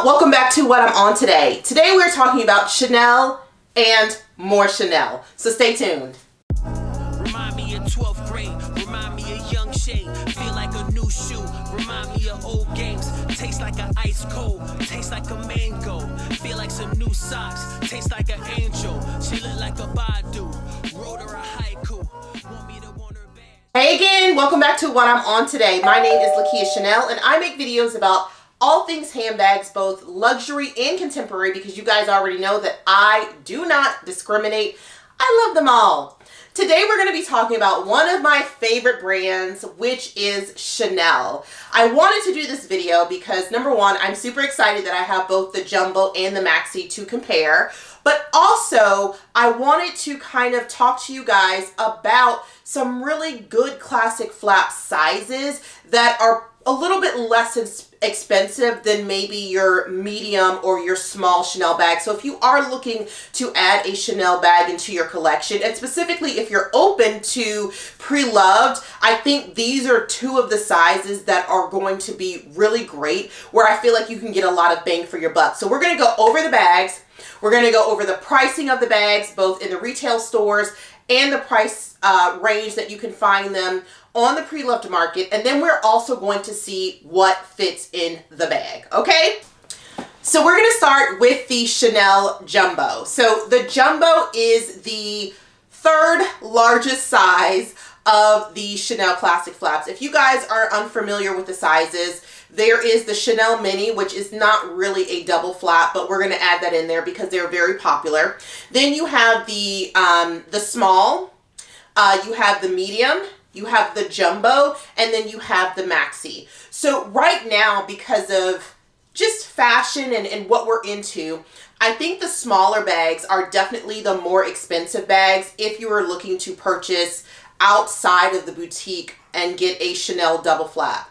welcome back to What I'm On Today. Today we're talking about Chanel and more Chanel, so stay tuned. Remind me of 12th grade, remind me of young shade, feel like a new shoe, remind me of old games, taste like an ice cold, taste like a mango, feel like some new socks, taste like an angel, she look like a Badu, wrote her a haiku, want me to want her back. Hey again, welcome back to What I'm On Today. My name is Lakia Chanel and I make videos about all things handbags, both luxury and contemporary, because you guys already know that I do not discriminate. I love them all. Today we're going to be talking about one of my favorite brands, which is Chanel. I wanted to do this video because number one, I'm super excited that I have both the Jumbo and the Maxi to compare, but also I wanted to kind of talk to you guys about some really good classic flap sizes that are a little bit less expensive than maybe your medium or your small Chanel bag. So if you are looking to add a Chanel bag into your collection, and specifically if you're open to pre-loved, I think these are two of the sizes that are going to be really great, where I feel like you can get a lot of bang for your buck. So we're going to go over the bags. We're going to go over the pricing of the bags, both in the retail stores and the price range that you can find them on the pre-loved market, and then we're also going to see what fits in the bag, okay? So we're going to start with the Chanel Jumbo. So the Jumbo is the third largest size of the Chanel classic flaps. If you guys are unfamiliar with the sizes, there is the Chanel Mini, which is not really a double flap, but we're going to add that in there because they're very popular. Then you have the small, you have the medium, you have the Jumbo, and then you have the Maxi. So right now, because of just fashion and what we're into, I think the smaller bags are definitely the more expensive bags if you are looking to purchase outside of the boutique and get a Chanel double flap.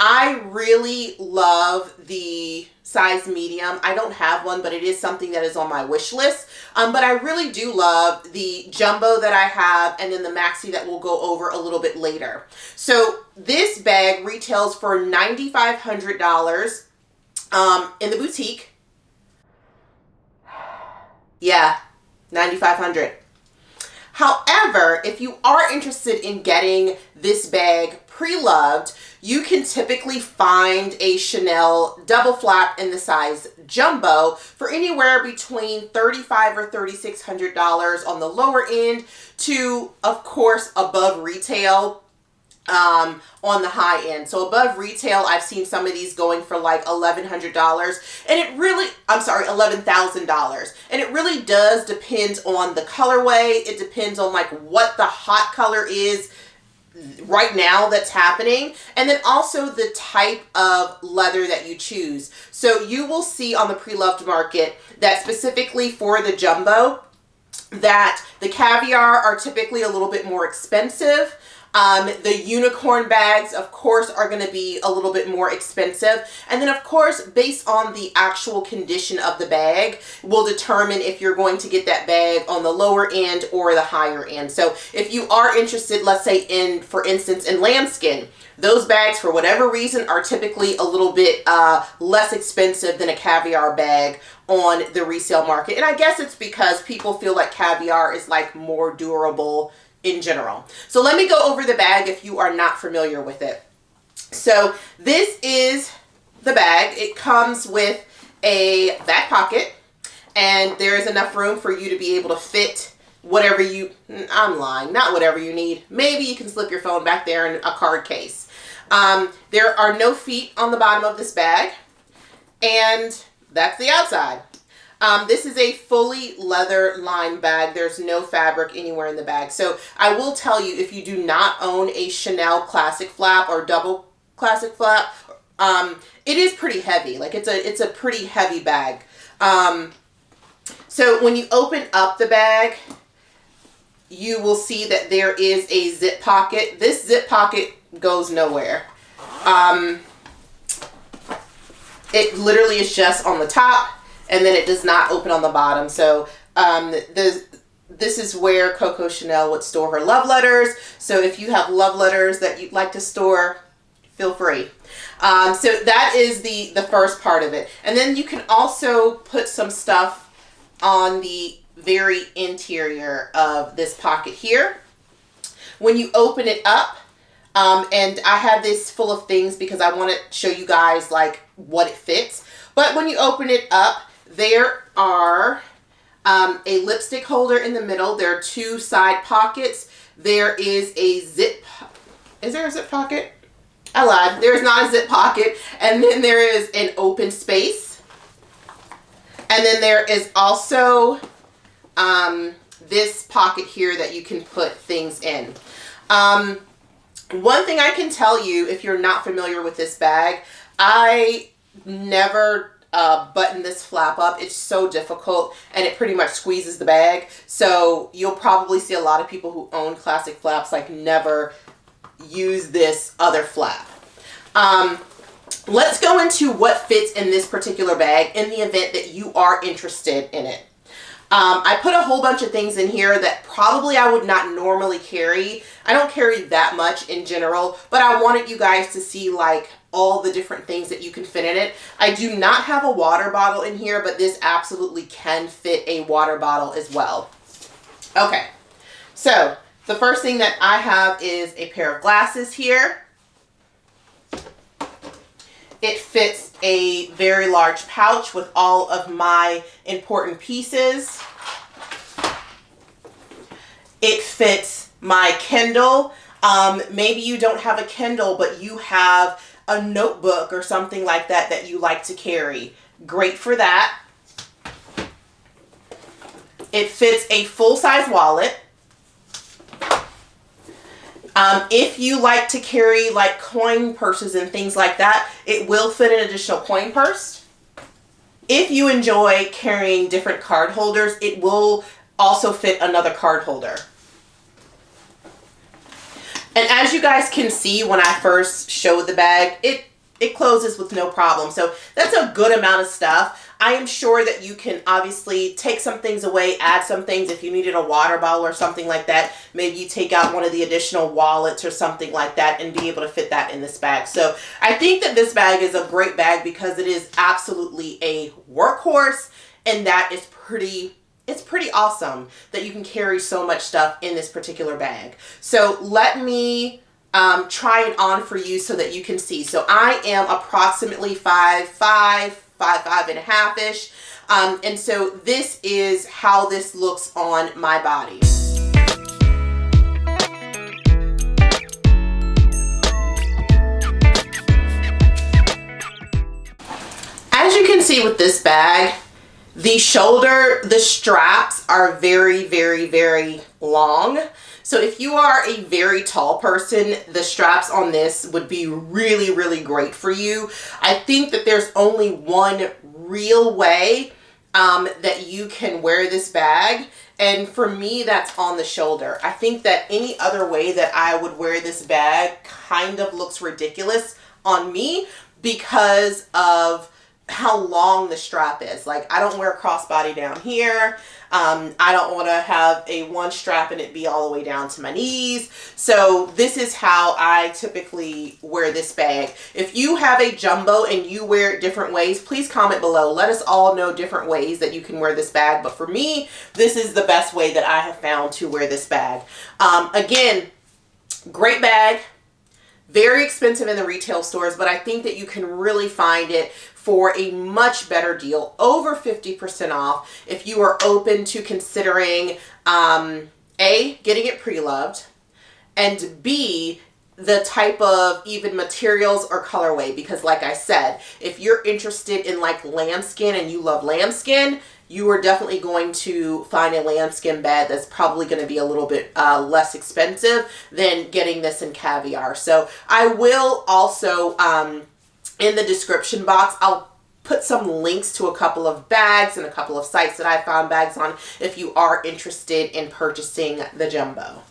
I really love the size medium. I don't have one, but it is something that is on my wish list. But I really do love the Jumbo that I have, and then the Maxi that we'll go over a little bit later. So this bag retails for $9,500 in the boutique. Yeah, $9,500. However, if you are interested in getting this bag pre-loved, you can typically find a Chanel double flap in the size Jumbo for anywhere between $3,500 or $3,600 on the lower end to, of course, above retail on the high end. So above retail, I've seen some of these going for like $1,100, and it really, $11,000. And it really does depend on the colorway. It depends on like what the hot color is right now that's happening, and then also the type of leather that you choose. So you will see on the pre-loved market that specifically for the Jumbo, that the caviar are typically a little bit more expensive. The unicorn bags, of course, are going to be a little bit more expensive. And then, of course, based on the actual condition of the bag, will determine if you're going to get that bag on the lower end or the higher end. So if you are interested, let's say in, for instance, in lambskin, those bags, for whatever reason, are typically a little bit less expensive than a caviar bag on the resale market. And I guess it's because people feel like caviar is like more durable in general. So let me go over the bag if you are not familiar with it. So this is the bag. It comes with a back pocket, and there is enough room for you to be able to fit whatever you, I'm lying, not whatever you need. Maybe you can slip your phone back there in a card case. There are no feet on the bottom of this bag, and that's the outside. This is a fully leather lined bag. There's no fabric anywhere in the bag. So I will tell you, if you do not own a Chanel classic flap or double classic flap, it is pretty heavy. Like it's a pretty heavy bag. So when you open up the bag, you will see that there is a zip pocket. This zip pocket goes nowhere. It literally is just on the top, and then it does not open on the bottom. So this is where Coco Chanel would store her love letters. So if you have love letters that you'd like to store, feel free. So that is the first part of it. And then you can also put some stuff on the very interior of this pocket here. When you open it up, and I have this full of things because I want to show you guys like what it fits. But when you open it up, there are a lipstick holder in the middle. There are 2 side pockets. There is a zip. Is there a zip pocket? I lied. There's not a zip pocket. And then there is an open space. And then there is also this pocket here that you can put things in. One thing I can tell you, if you're not familiar with this bag, I never button this flap up. It's so difficult and it pretty much squeezes the bag. So you'll probably see a lot of people who own classic flaps like never use this other flap. Let's go into what fits in this particular bag in the event that you are interested in it. I put a whole bunch of things in here that probably I would not normally carry. I don't carry that much in general, but I wanted you guys to see like all the different things that you can fit in it. I do not have a water bottle in here, but this absolutely can fit a water bottle as well. Okay, so the first thing that I have is a pair of glasses here. It fits a very large pouch with all of my important pieces. It fits my Kindle. Maybe you don't have a Kindle, but you have a notebook or something like that that you like to carry. Great for that. It fits a full-size wallet. If you like to carry like coin purses and things like that, it will fit an additional coin purse. If you enjoy carrying different card holders, it will also fit another card holder. And as you guys can see, when I first showed the bag, it closes with no problem. So that's a good amount of stuff. I am sure that you can obviously take some things away, add some things. If you needed a water bottle or something like that, maybe you take out one of the additional wallets or something like that and be able to fit that in this bag. So I think that this bag is a great bag because it is absolutely a workhorse, and that is it's pretty awesome that you can carry so much stuff in this particular bag. So let me try it on for you so that you can see. So I am approximately 5'5", 5'5.5"-ish. And so this is how this looks on my body. As you can see with this bag, the straps are very, very, very long. So if you are a very tall person, the straps on this would be really, really great for you. I think that there's only one real way that you can wear this bag. And for me, that's on the shoulder. I think that any other way that I would wear this bag kind of looks ridiculous on me because of how long the strap is. Like, I don't wear a crossbody down here. I don't want to have a one strap and it be all the way down to my knees. So this is how I typically wear this bag. If you have a jumbo and you wear it different ways, please comment below. Let us all know different ways that you can wear this bag. But for me, this is the best way that I have found to wear this bag. Again, great bag. Very expensive in the retail stores, but I think that you can really find it for a much better deal, over 50% off, if you are open to considering A, getting it pre-loved, and B, the type of even materials or colorway. Because like I said, if you're interested in like lambskin and you love lambskin, you are definitely going to find a lambskin bed that's probably going to be a little bit less expensive than getting this in caviar. So I will also, in the description box, I'll put some links to a couple of bags and a couple of sites that I found bags on if you are interested in purchasing the jumbo.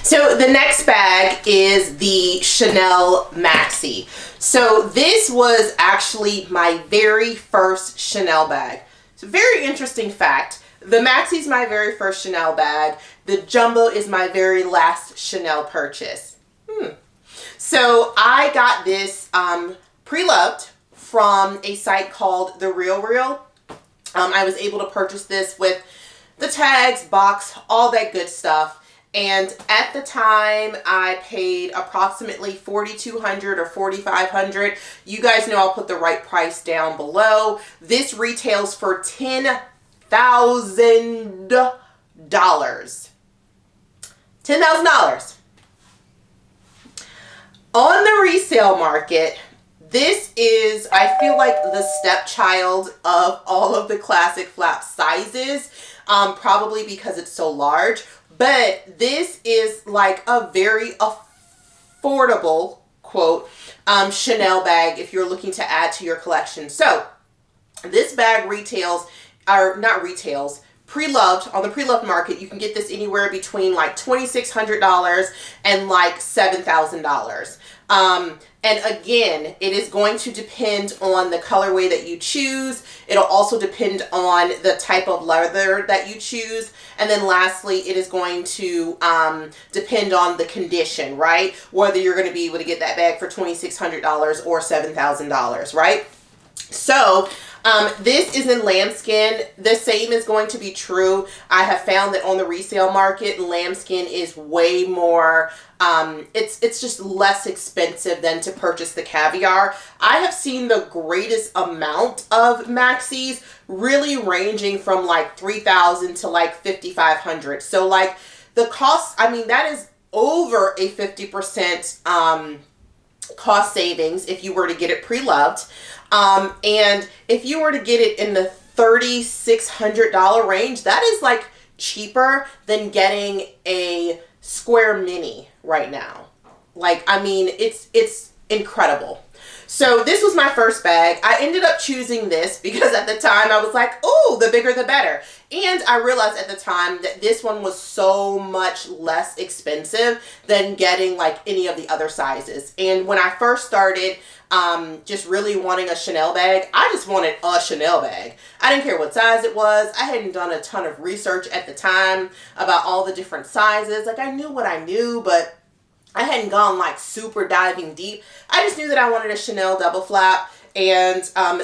So the next bag is the Chanel Maxi. So this was actually my very first Chanel bag. It's a very interesting fact. The Maxi is my very first Chanel bag. The jumbo is my very last Chanel purchase. So I got this pre-loved from a site called The Real Real. I was able to purchase this with the tags, box, all that good stuff. And at the time, I paid approximately $4,200 or $4,500. You guys know I'll put the right price down below. This retails for $10,000. $10,000. On the resale market, this is, I feel like, the stepchild of all of the classic flap sizes, probably because it's so large. But this is like a very affordable, quote, Chanel bag if you're looking to add to your collection. So this bag retails, or not retails, pre-loved, on the pre-loved market, you can get this anywhere between like $2,600 and like $7,000. And again, it is going to depend on the colorway that you choose. It'll also depend on the type of leather that you choose. And then lastly, it is going to depend on the condition, right? Whether you're going to be able to get that bag for $2,600 or $7,000, right? So this is in lambskin. The same is going to be true. I have found that on the resale market, lambskin is way more, it's just less expensive than to purchase the caviar. I have seen the greatest amount of maxis really ranging from like $3,000 to like $5,500. So like the cost, I mean, that is over a 50% cost savings if you were to get it pre-loved. And if you were to get it in the $3,600 range, that is like cheaper than getting a square mini right now. Like, I mean, it's incredible. So this was my first bag. I ended up choosing this because at the time I was like, oh, the bigger the better. And I realized at the time that this one was so much less expensive than getting like any of the other sizes. And when I first started just really wanting a Chanel bag, I just wanted a Chanel bag. I didn't care what size it was. I hadn't done a ton of research at the time about all the different sizes. Like, I knew what I knew, but I hadn't gone like super diving deep. I just knew that I wanted a Chanel double flap, and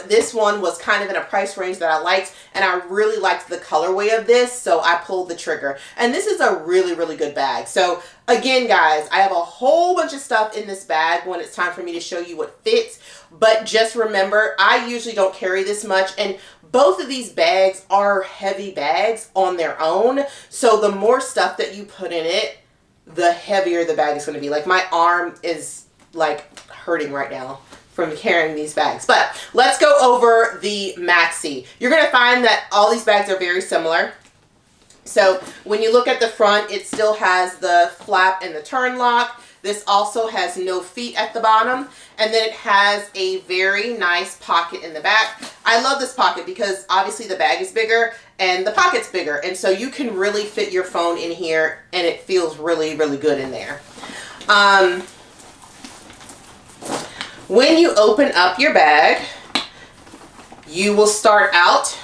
this one was kind of in a price range that I liked, and I really liked the colorway of this, so I pulled the trigger. And this is a really, really good bag. So again, guys, I have a whole bunch of stuff in this bag when it's time for me to show you what fits, but just remember, I usually don't carry this much, and both of these bags are heavy bags on their own, so the more stuff that you put in it, the heavier the bag is going to be. Like, my arm is like hurting right now from carrying these bags. But let's go over the Maxi. You're going to find that all these bags are very similar. So when you look at the front, it still has the flap and the turn lock. This also has no feet at the bottom, and then it has a very nice pocket in the back. I love this pocket because obviously the bag is bigger and the pocket's bigger, and so you can really fit your phone in here, and it feels really, really good in there. When you open up your bag, you will start out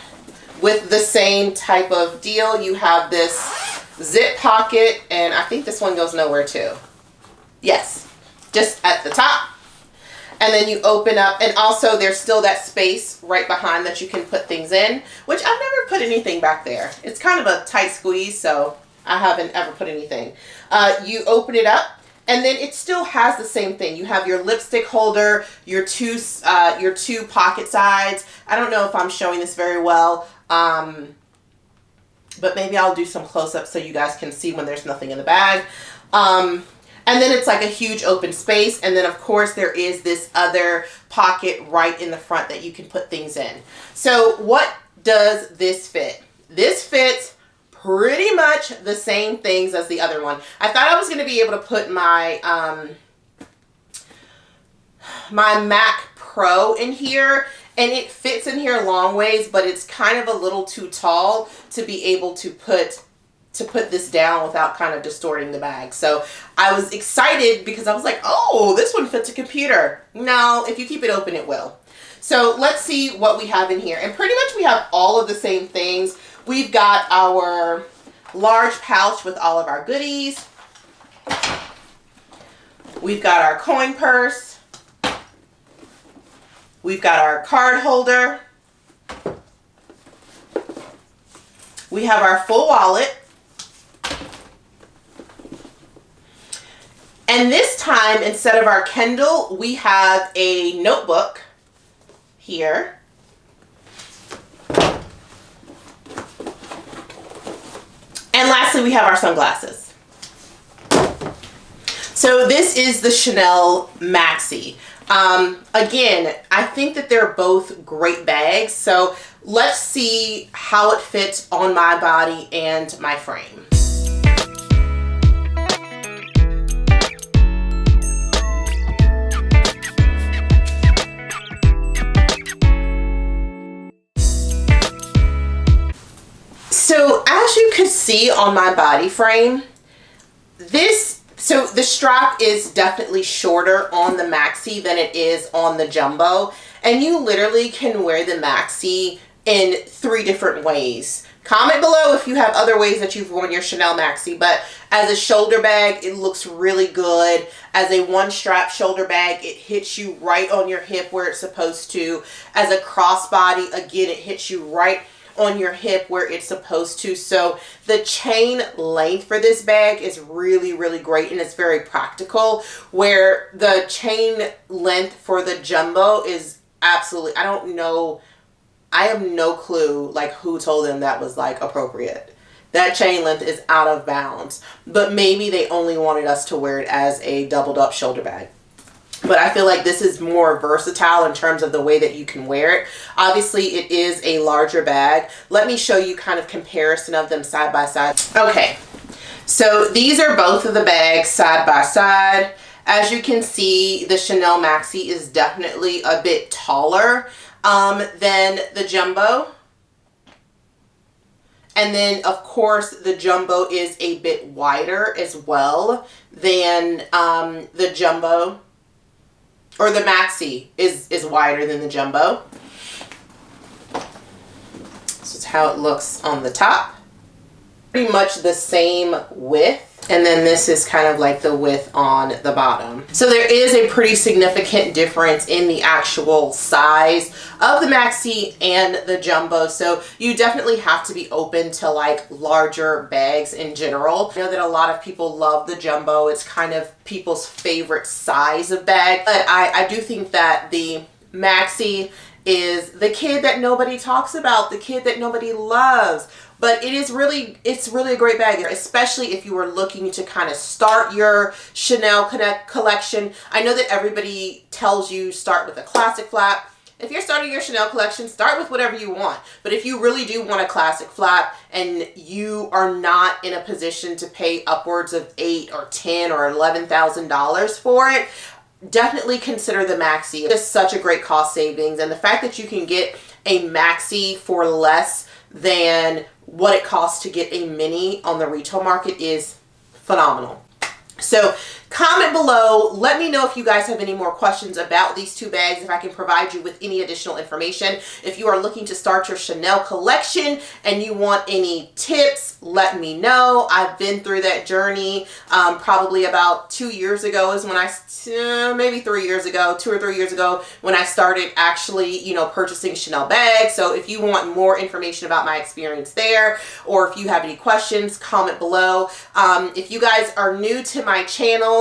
with the same type of deal. You have this zip pocket, and I think this one goes nowhere too. Yes, just at the top. And then you open up, and also there's still that space right behind that you can put things in, which I've never put anything back there. It's kind of a tight squeeze, so I haven't ever put anything. You open it up, and then it still has the same thing. You have your lipstick holder, your two pocket sides. I don't know if I'm showing this very well, but maybe I'll do some close-ups so you guys can see when there's nothing in the bag. And then it's like a huge open space. And then of course there is this other pocket right in the front that you can put things in. So what does this fit? This fits pretty much the same things as the other one. I thought I was going to be able to put my, my Mac Pro in here, and it fits in here long ways, but it's kind of a little too tall to be able to put this down without kind of distorting the bag. So I was excited because I was like, oh, this one fits a computer. No, if you keep it open, it will. So let's see what we have in here. And pretty much we have all of the same things. We've got our large pouch with all of our goodies. We've got our coin purse. We've got our card holder. We have our full wallet. And this time, instead of our Kindle, we have a notebook here. And lastly, we have our sunglasses. So this is the Chanel Maxi. Again, I think that they're both great bags. So let's see how it fits on my body and my frame. So as you could see on my body frame, so the strap is definitely shorter on the Maxi than it is on the Jumbo. And you literally can wear the Maxi in 3 different ways. Comment below if you have other ways that you've worn your Chanel Maxi. But as a shoulder bag, it looks really good. As a one strap shoulder bag, it hits you right on your hip where it's supposed to. As a crossbody, again, it hits you right on your hip where it's supposed to. So the chain length for this bag is really, really great, and it's very practical, where the chain length for the Jumbo is absolutely, I don't know, I have no clue like who told them that was like appropriate. That chain length is out of bounds, but maybe they only wanted us to wear it as a doubled up shoulder bag. But I feel like this is more versatile in terms of the way that you can wear it. Obviously, it is a larger bag. Let me show you kind of comparison of them side by side. Okay, so these are both of the bags side by side. As you can see, the Chanel Maxi is definitely a bit taller than the Jumbo. And then, of course, the Jumbo is a bit wider as well than the Jumbo. Or the Maxi is wider than the Jumbo. This is how it looks on the top. Pretty much the same width. And then this is kind of like the width on the bottom. So there is a pretty significant difference in the actual size of the Maxi and the Jumbo. So you definitely have to be open to like larger bags in general. I know that a lot of people love the Jumbo. It's kind of people's favorite size of bag. But I do think that the Maxi is the kid that nobody talks about, the kid that nobody loves. But it's really a great bag, especially if you were looking to kind of start your Chanel collection. I know that everybody tells you start with a classic flap. If you're starting your Chanel collection, start with whatever you want. But if you really do want a classic flap and you are not in a position to pay upwards of $8,000 or $10,000 or $11,000 for it, definitely consider the Maxi. It's such a great cost savings, and the fact that you can get a Maxi for less than what it costs to get a mini on the retail market is phenomenal. So comment below, let me know if you guys have any more questions about these two bags, if I can provide you with any additional information. If you are looking to start your Chanel collection and you want any tips, let me know. I've been through that journey. Probably about 2 years ago is when maybe 3 years ago, 2 or 3 years ago, when I started actually, purchasing Chanel bags. So if you want more information about my experience there, or if you have any questions, comment below. If you guys are new to my channel,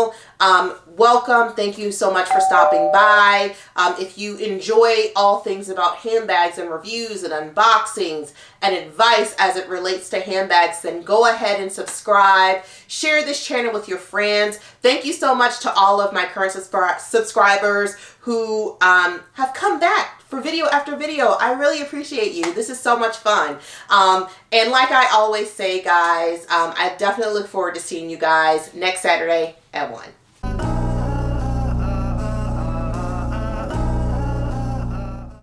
welcome. Thank you so much for stopping by. If you enjoy all things about handbags and reviews and unboxings and advice as it relates to handbags, then go ahead and subscribe. Share this channel with your friends. Thank you so much to all of my current subscribers who have come back for video after video. I really appreciate you. This is so much fun. And like I always say, guys, I definitely look forward to seeing you guys next Saturday at 1.